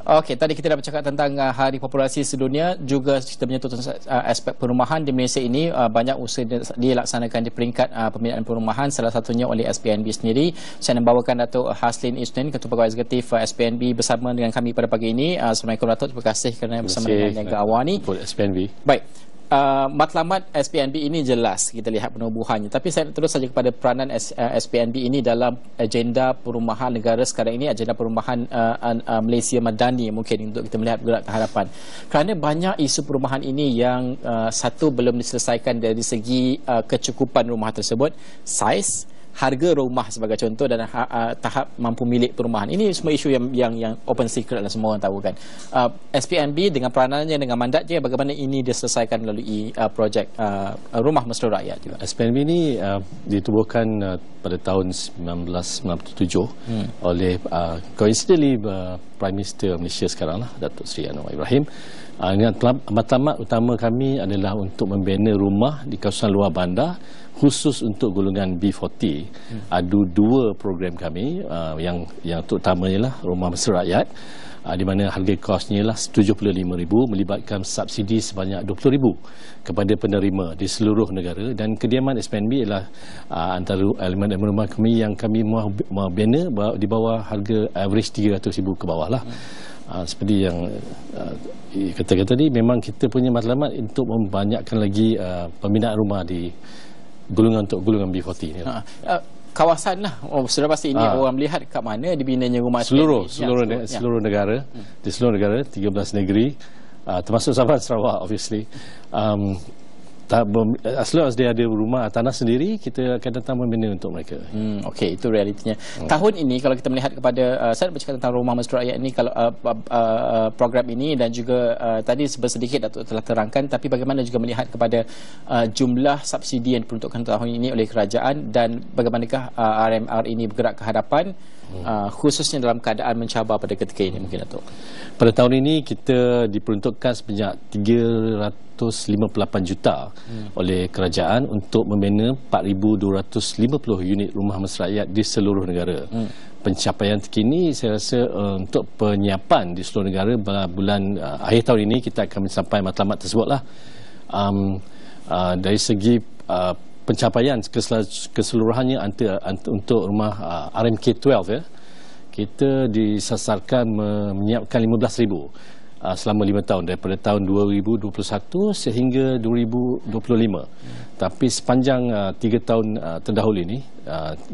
Okey, tadi kita dah bercakap tentang Hari Populasi Sedunia, juga kita menyentuh aspek perumahan di Malaysia ini. Banyak usaha dilaksanakan di peringkat pembinaan perumahan, salah satunya oleh SPNB sendiri. Saya nak bawakan Datuk Haslin Isnin, Ketua Pegawai Eksekutif SPNB bersama dengan kami pada pagi ini. Assalamualaikum Datuk, terima kasih kerana bersama dengan Niaga Awal ni. SPNB. Baik. Matlamat SPNB ini jelas kita lihat penubuhannya, tapi saya terus saja kepada peranan SPNB ini dalam agenda perumahan negara sekarang ini, agenda perumahan Malaysia Madani mungkin untuk kita melihat bergerak ke hadapan, kerana banyak isu perumahan ini yang satu belum diselesaikan dari segi kecukupan rumah tersebut, saiz, harga rumah sebagai contoh, dan tahap mampu milik perumahan. Ini semua isu yang open secret lah, semua orang tahu kan. SPNB dengan peranannya, dengan mandatnya, bagaimana ini diselesaikan melalui projek Rumah Mesra Rakyat juga. SPNB ini ditubuhkan pada tahun 1997 oleh coincidentally Prime Minister Malaysia sekarang lah, Datuk Seri Anwar Ibrahim. Matlamat utama kami adalah untuk membina rumah di kawasan luar bandar khusus untuk golongan B40. Ada dua program kami, yang terutamanya lah Rumah Mesra Rakyat, di mana harga kosnya lah RM75,000, melibatkan subsidi sebanyak RM20,000 kepada penerima di seluruh negara, dan kediaman SPNB ialah antara elemen rumah kami yang kami mahu bina di bawah harga average RM300,000 ke bawah lah. Seperti yang kata-kata tadi, memang kita punya matlamat untuk membanyakkan lagi pembinaan rumah di golongan B40 ni. Kawasan lah, sudah pasti ini orang melihat kat mana dibinanya rumah seluruh negara, di seluruh negara, 13 negeri, termasuk Sabah Sarawak obviously. As long as dia ada rumah tanah sendiri, kita akan datang membina untuk mereka. Okey, itu realitinya. Tahun ini kalau kita melihat kepada, saya nak bercakap tentang Rumah Mesra Rakyat ini, kalau program ini, dan juga tadi sedikit Datuk telah terangkan, tapi bagaimana juga melihat kepada jumlah subsidi yang diperuntukkan tahun ini oleh kerajaan, dan bagaimanakah RMR ini bergerak ke hadapan, khususnya dalam keadaan mencabar pada ketika ini mungkin Datuk. Pada tahun ini kita diperuntukkan sebanyak 358 juta oleh kerajaan untuk membina 4,250 unit rumah mesra rakyat di seluruh negara. Pencapaian terkini saya rasa untuk penyiapan di seluruh negara bulan akhir tahun ini kita akan mencapai matlamat tersebutlah. Dari segi pencapaian keseluruhannya untuk rumah RMK 12 ya, kita disasarkan menyiapkan 15,000 selama 5 tahun, daripada tahun 2021 sehingga 2025. Tapi sepanjang 3 tahun terdahulu ini,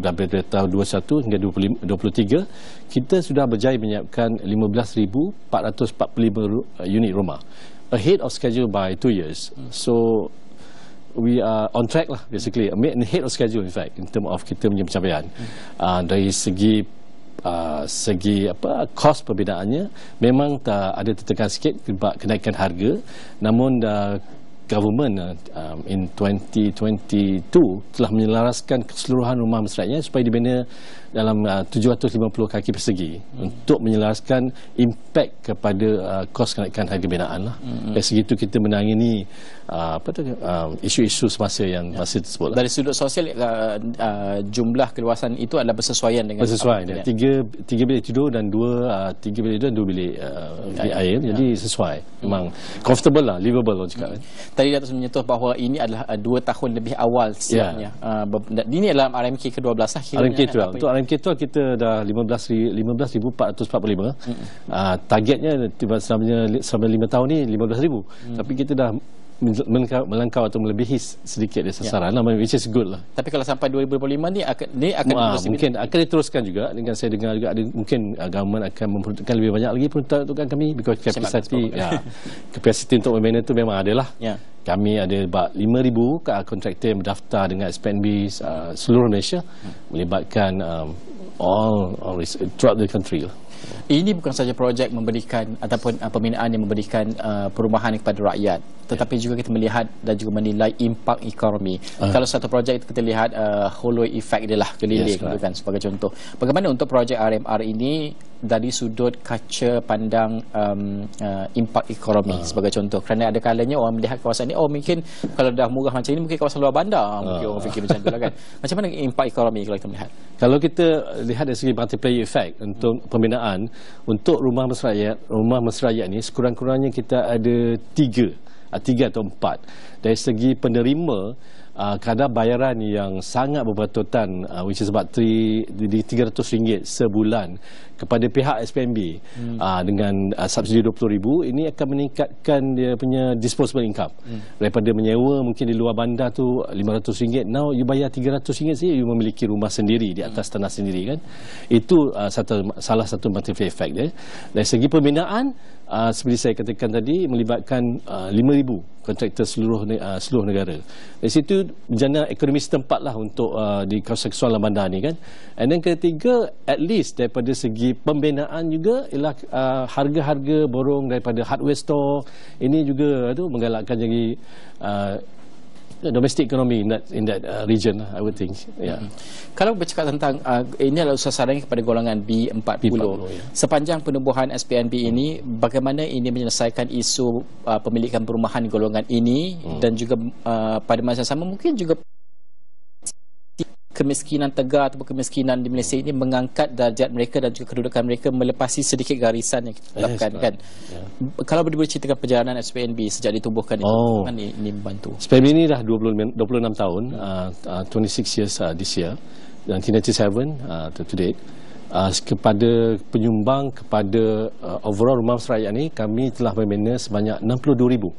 daripada tahun 2021 hingga 2023, kita sudah berjaya menyiapkan 15,445 unit rumah, ahead of schedule by 2 years. So we are on track lah, basically ahead of schedule in fact, in term of kita punya pencapaian. Dari segi kos perbinaannya memang ada tertekan sikit sebab kenaikan harga, namun government in 2022 telah menyelaraskan keseluruhan rumah mesra rakyat supaya dibina dalam 750 kaki persegi untuk menyelaraskan impak kepada kos kenaikan harga binaan lah. Dari segi itu kita menangani isu-isu semasa yang masih tersebut lah. Dari sudut sosial, jumlah keluasan itu adalah bersesuaian dengan tiga bilik tidur dan dua bilik air, jadi sesuai, memang comfortable lah, livable orang cakap. Tadi Datuk menyentuh bahawa ini adalah 2 tahun lebih awal siapnya. Ini adalah RMK ke-12 lah. RMK 12. Untuk RMK 12 kita dah 15,445. Targetnya selama 5 tahun ni 15,000. Tapi kita dah melangkau atau melebihi sedikit dari sasaran, which is good lah. Tapi kalau sampai 2025 ni akan mungkin akan diteruskan juga. Dengan saya dengar juga ada mungkin government akan memperuntukkan lebih banyak lagi peruntukan kami, because capacity untuk membina itu memang ada lah. Kami ada about 5,000 kontraktor yang berdaftar dengan SPNB seluruh Malaysia, melibatkan all throughout the country lah. Ini bukan saja projek memberikan ataupun pembinaan yang memberikan perumahan kepada rakyat, tetapi juga kita melihat dan juga menilai impak ekonomi. Kalau satu projek itu kita lihat halo effect dia lah, keliling gitu kan, sebagai contoh. Bagaimana untuk projek RMR ini dari sudut kaca pandang impak ekonomi sebagai contoh? Kerana ada kalanya orang melihat kawasan ini, mungkin kalau dah murah macam ini mungkin kawasan luar bandar, mungkin orang fikir macam tu lah kan. Macam mana impak ekonomi kalau kita melihat? Kalau kita lihat dari segi multiplier effect untuk pembinaan pembinaan untuk rumah mesra rakyat ni sekurang-kurangnya kita ada 3 atau 4. Dari segi penerima, kadar bayaran yang sangat berpatutan, which is about RM300 sebulan kepada pihak SPNB dengan subsidi RM20,000, ini akan meningkatkan dia punya disposable income. Daripada menyewa mungkin di luar bandar tu RM500, now you bayar RM300 saja, you memiliki rumah sendiri di atas tanah sendiri kan. Itu salah satu multiplier effect dia. Dari segi pembinaan, seperti saya katakan tadi, melibatkan 5,000 kontraktor seluruh negara. Dari situ jana ekonomi setempat lah untuk di kawasan bandar ni kan. And then ketiga, at least daripada segi pembinaan juga ialah harga-harga borong daripada hardware store ini juga menggalakkan jadi domestic economy in that region, I would think. Yeah. Kalau bercakap tentang ini adalah sasaran kepada golongan B40, ya. Sepanjang penubuhan SPNB ini, bagaimana ini menyelesaikan isu pemilikan perumahan golongan ini dan juga pada masa sama mungkin juga kemiskinan tegar atau kemiskinan di Malaysia ini mengangkat darjat mereka dan juga kedudukan mereka melepasi sedikit garisan yang kita tetapkan kan. Yeah. Kalau boleh ceritakan perjalanan SPNB sejak ditubuhkan itu, bagaimana ini membantu? SPNB ini dah 26 tahun, 26 years this year, 1997 to date. Kepada penyumbang kepada overall rumah rakyat ni, kami telah membina sebanyak 62,000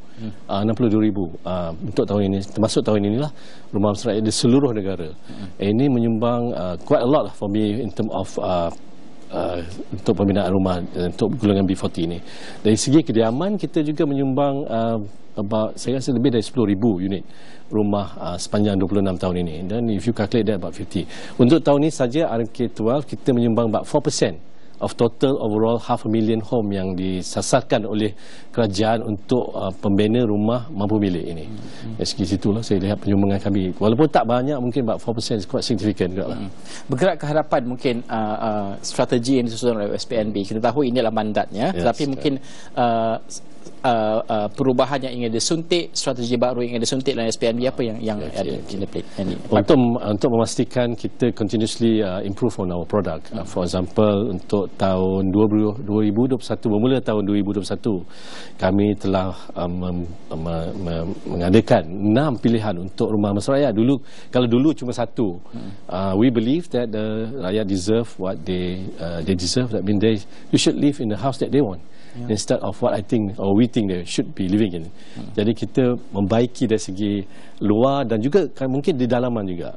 untuk tahun ini, termasuk tahun inilah rumah rakyat di seluruh negara. Ini menyumbang quite a lot for me in term of untuk pembinaan rumah untuk golongan B40 ini. Dari segi kediaman, kita juga menyumbang saya rasa lebih dari 10,000 unit rumah sepanjang 26 tahun ini. Dan if you calculate that, about 50. Untuk tahun ini saja RMK12 kita menyumbang about 4% of total overall 500,000 home yang disasarkan oleh kerajaan untuk pembina rumah mampu milik ini. Dari segi situlah saya lihat penyumbangan kami. Walaupun tak banyak, mungkin about 4% is quite significant juga lah. Bergerak ke hadapan, mungkin strategi yang disusun oleh SPNB. Kita tahu inilah mandatnya, tetapi mungkin perubahan yang ingin disuntik, strategi baru yang ingin disuntik dalam SPNB, apa yang ada untuk memastikan kita continuously improve on our product. For example, untuk tahun 2021, bermula tahun 2021, kami telah mengadakan 6 pilihan untuk rumah mesra rakyat. Kalau dulu cuma 1, we believe that the rakyat deserve what they deserve. That means you should live in the house that they want. Instead of what I think or we think they should be living in. Jadi kita membaiki dari segi luar dan juga mungkin di dalaman juga.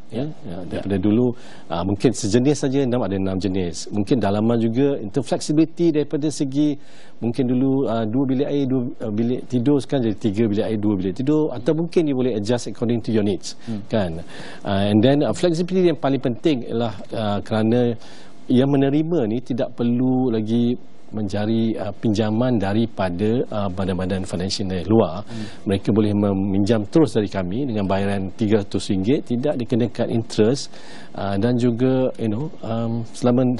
Daripada dulu mungkin sejenis saja, ada 6 jenis. Mungkin dalaman juga, untuk flexibility daripada segi mungkin dulu 2 bilik air, 2 bilik tidur, sekarang jadi 3 bilik air, 2 bilik tidur, atau mungkin you boleh adjust according to your needs. Kan? And then flexibility yang paling penting ialah kerana yang menerima ni tidak perlu lagi mencari pinjaman daripada badan-badan financial dari luar. Mereka boleh meminjam terus dari kami dengan bayaran RM300, tidak dikenakan interest, dan juga selama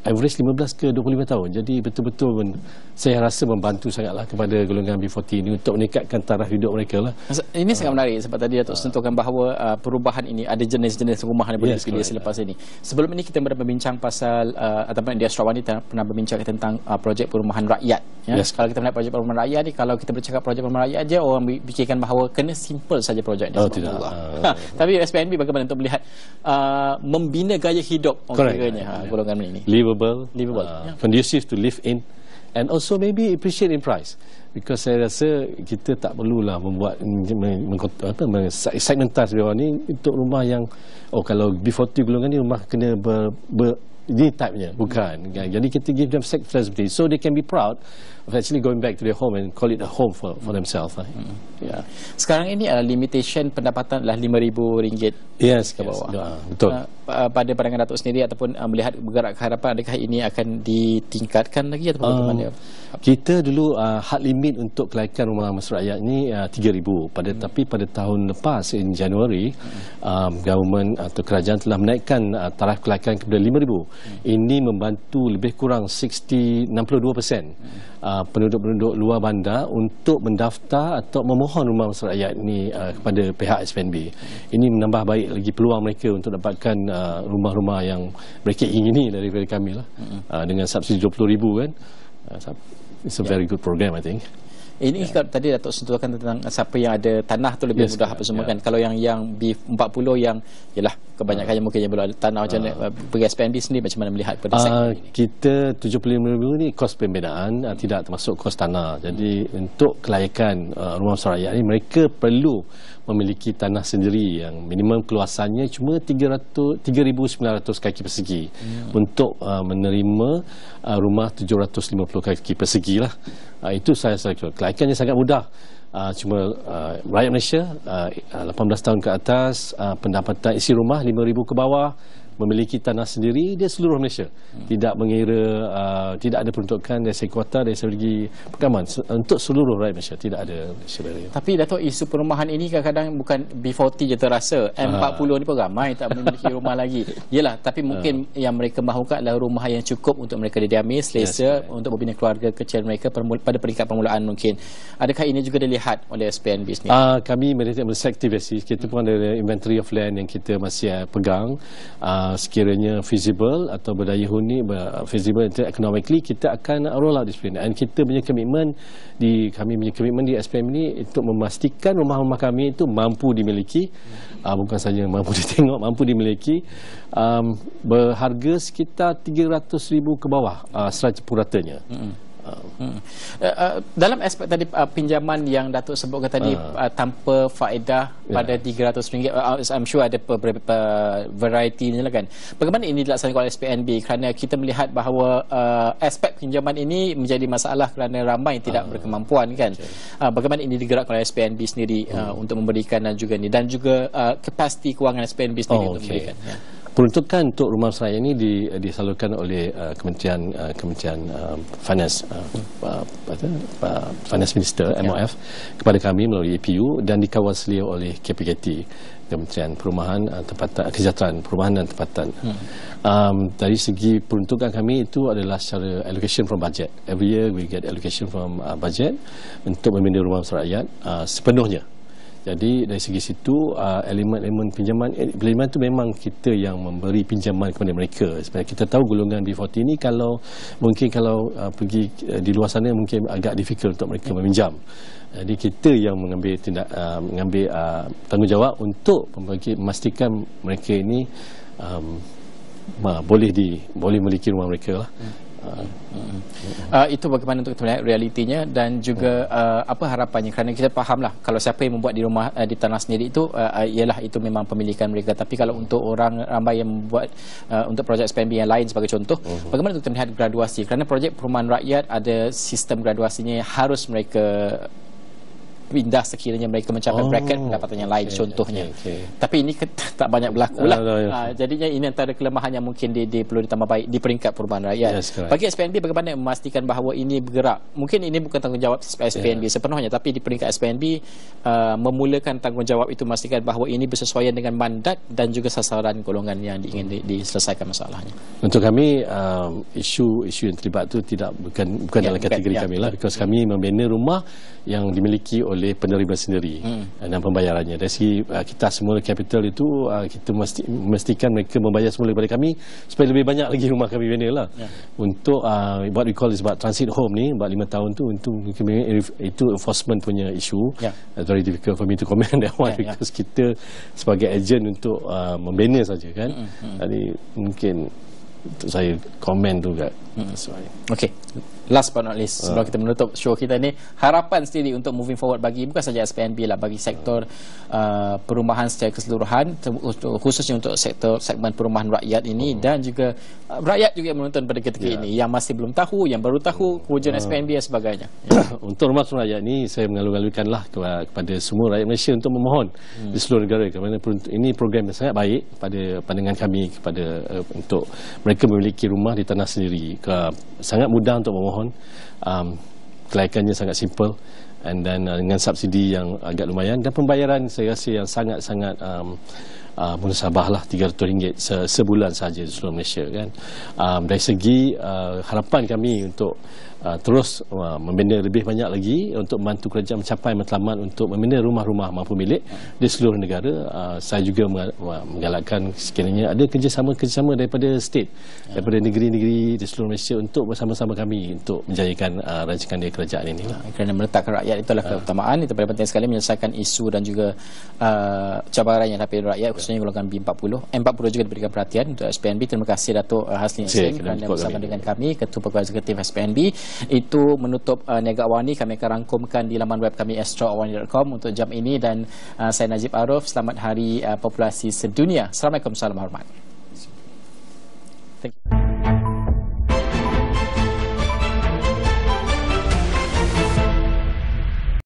average 15 ke 25 tahun. Jadi betul-betul saya rasa membantu sangatlah kepada golongan B40 ini untuk meningkatkan taraf hidup mereka lah. Ini sangat menarik sebab tadi Datuk sentuhkan bahawa perubahan ini ada jenis-jenis rumah yang boleh dipilih selepas ini. Sebelum ini kita pernah berbincang pasal ataupun di Astro Awani pernah berbincang tentang projek perumahan rakyat. Kalau kita melihat projek perumahan rakyat ni, kalau kita bercakap projek perumahan rakyat aja, orang fikirkan bahawa kena simple saja projek ni. Tidak. Tapi SPNB bagaimana untuk melihat membina gaya hidup golongan ini? Livable, conducive to live in, and also maybe appreciate in price, because saya rasa kita tak perlulah membuat segmentasi bawah ni untuk rumah yang kalau B40 golongan ni rumah kena ini type-nya, bukan. Jadi kita give them flexibility so they can be proud of actually going back to their home and call it a home for themselves. Sekarang ini limitation pendapatan adalah RM5,000 ke bawah. Betul. Pada pandangan Datuk sendiri ataupun melihat bergerak ke hadapan, adakah ini akan ditingkatkan lagi atau bagaimana? Kita dulu had limit untuk kelaikan rumah masyarakat rakyat ni 3,000 tapi pada tahun lepas Januari government atau kerajaan telah menaikkan taraf kelaikan kepada 5,000. Ini membantu lebih kurang 62% penduduk-penduduk luar bandar untuk mendaftar atau memohon rumah masyarakat rakyat ni kepada pihak SPNB. Ini menambah baik lagi peluang mereka untuk dapatkan rumah-rumah yang mereka ingini daripada kami lah. Dengan subsidi 20,000 kan. It's a very good program, I think. Ini kalau tadi Datuk sentuhkan tentang siapa yang ada tanah tu lebih mudah apa semua kan. Kalau yang B40 yang yalah kebanyakannya mungkin yang belum ada tanah, macam mana bagi SPNB sendiri macam mana melihat pada segmen ini? Kita 75,000 ni kos pembinaan, tidak termasuk kos tanah. Jadi untuk kelayakan rumah masyarakat rakyat ni, mereka perlu memiliki tanah sendiri yang minimum keluasannya cuma 3,900 kaki persegi untuk menerima rumah 750 kaki persegi lah. Itu saya kira kelaikannya sangat mudah. Cuma rakyat Malaysia 18 tahun ke atas, pendapatan isi rumah 5,000 ke bawah, memiliki tanah sendiri, dia seluruh Malaysia. Tidak mengira, tidak ada peruntukan dari segi kuota, dari segi perkaman. Untuk seluruh rakyat Malaysia, tidak ada Malaysia barrier. Tapi Datuk, isu perumahan ini kadang-kadang bukan B40 je terasa. M40 ni pun ramai tak memiliki rumah lagi. Yelah, tapi mungkin yang mereka mahukan adalah rumah yang cukup untuk mereka didiami, selesa, untuk membina keluarga kecil mereka pada peringkat permulaan mungkin. Adakah ini juga dilihat oleh SPNB sendiri? Kami selektivasi. Kita pun ada inventory of land yang kita masih pegang. Sekiranya feasible atau berdaya huni, feasible economically, kita akan roll out this plan. Dan kita punya komitmen kami punya komitmen di SPM ni untuk memastikan rumah-rumah kami itu mampu dimiliki, bukan saja mampu ditengok, mampu dimiliki, berharga sekitar 300,000 ke bawah secara puratanya. Dalam aspek tadi pinjaman yang Datuk sebutkan tadi tanpa faedah pada RM300, I'm sure ada variety ni lah kan. Bagaimana ini dilaksanakan oleh SPNB? Kerana kita melihat bahawa aspek pinjaman ini menjadi masalah kerana ramai tidak berkemampuan kan. Bagaimana ini digerakkan oleh SPNB sendiri untuk memberikan dan juga kapasiti kewangan SPNB sendiri untuk memberikan. Peruntukan untuk rumah masyarakat ini disalurkan oleh Kementerian Finance, Finance Minister MOF kepada kami melalui APU dan dikawal selia oleh KPKT, Kementerian Kesejahteraan Perumahan dan Tempatan. Dari segi peruntukan kami itu adalah secara allocation from budget. Every year we get allocation from budget untuk membina rumah masyarakat rakyat sepenuhnya. Jadi dari segi situ elemen-elemen pinjaman itu memang kita yang memberi pinjaman kepada mereka. Sebenarnya kita tahu golongan B40 ini kalau pergi di luar sana mungkin agak difficult untuk mereka meminjam. Jadi kita yang mengambil tanggungjawab untuk memastikan mereka ini boleh memiliki rumah mereka lah. Itu bagaimana untuk kita melihat realitinya dan juga apa harapannya, kerana kita fahamlah kalau siapa yang membuat di rumah di tanah sendiri itu ialah itu memang pemilikan mereka. Tapi kalau untuk orang ramai yang membuat untuk projek SPNB yang lain sebagai contoh, bagaimana untuk kita melihat graduasi, kerana projek perumahan rakyat ada sistem graduasinya, harus mereka pindah sekiranya mereka mencapai bracket pendapatan yang lain contohnya. Tapi ini tak banyak berlaku lah. Jadinya ini antara kelemahan yang mungkin perlu ditambah baik di peringkat perumahan rakyat. Bagi SPNB, bagaimana memastikan bahawa ini bergerak? Mungkin ini bukan tanggungjawab SPNB sepenuhnya, tapi di peringkat SPNB memulakan tanggungjawab itu, memastikan bahawa ini bersesuaian dengan mandat dan juga sasaran golongan yang ingin diselesaikan masalahnya. Untuk kami isu yang terlibat itu bukan dalam kategori kami lah, because kami membina rumah yang dimiliki oleh penerima sendiri dan pembayarannya. Dari segi kita semula capital itu kita memastikan mereka membayar semula kepada kami supaya lebih banyak lagi rumah kami bina lah. Untuk what we call is about transit home ni, about 5 tahun tu, untuk itu enforcement punya isu. Very difficult for me to comment that one because kita sebagai agent untuk membina saja kan. Jadi mungkin untuk saya komen tu juga. Okey. Last but not least, sebelum kita menutup show kita ni, harapan sendiri untuk moving forward bagi bukan saja SPNB lah, bagi sektor perumahan secara keseluruhan, khususnya untuk segmen perumahan rakyat ini, dan juga rakyat juga yang menonton pada ketika ini yang masih belum tahu, yang baru tahu kewujudan SPNB dan sebagainya. Untuk rumah rakyat ni, saya mengalu-alukanlah kepada semua rakyat Malaysia untuk memohon di seluruh negara, kerana ini program yang sangat baik pada pandangan kami kepada untuk mereka memiliki rumah di tanah sendiri. Sangat mudah untuk memohon mohon kelaikannya sangat simple, and then dengan subsidi yang agak lumayan, dan pembayaran saya rasa yang sangat-sangat munasabah lah, RM300 sebulan saja di seluruh Malaysia kan. Dari segi harapan kami untuk terus membina lebih banyak lagi untuk membantu kerajaan mencapai matlamat untuk membina rumah-rumah mampu milik di seluruh negara. Saya juga menggalakkan sekiranya ada kerjasama daripada state, daripada negeri-negeri di seluruh Malaysia untuk bersama-sama kami untuk menjayakan rancangan dari kerajaan ini lah. Kerana meletakkan rakyat itulah keutamaan. Itu paling penting sekali menyelesaikan isu dan juga cabaran yang dihadapi rakyat, khususnya golongan B40. M40 juga diberikan perhatian untuk SPNB. Terima kasih Dato' Haslin Yassin kerana bersama dengan kami, Ketua Pegawai Eksekutif SPNB. Itu menutup Niaga Awani. Kami akan rangkumkan di laman web kami astroawani.com untuk jam ini, dan saya Najib Arif. Selamat Hari Populasi Sedunia. Assalamualaikum warahmatullahi wabarakatuh. Thank you.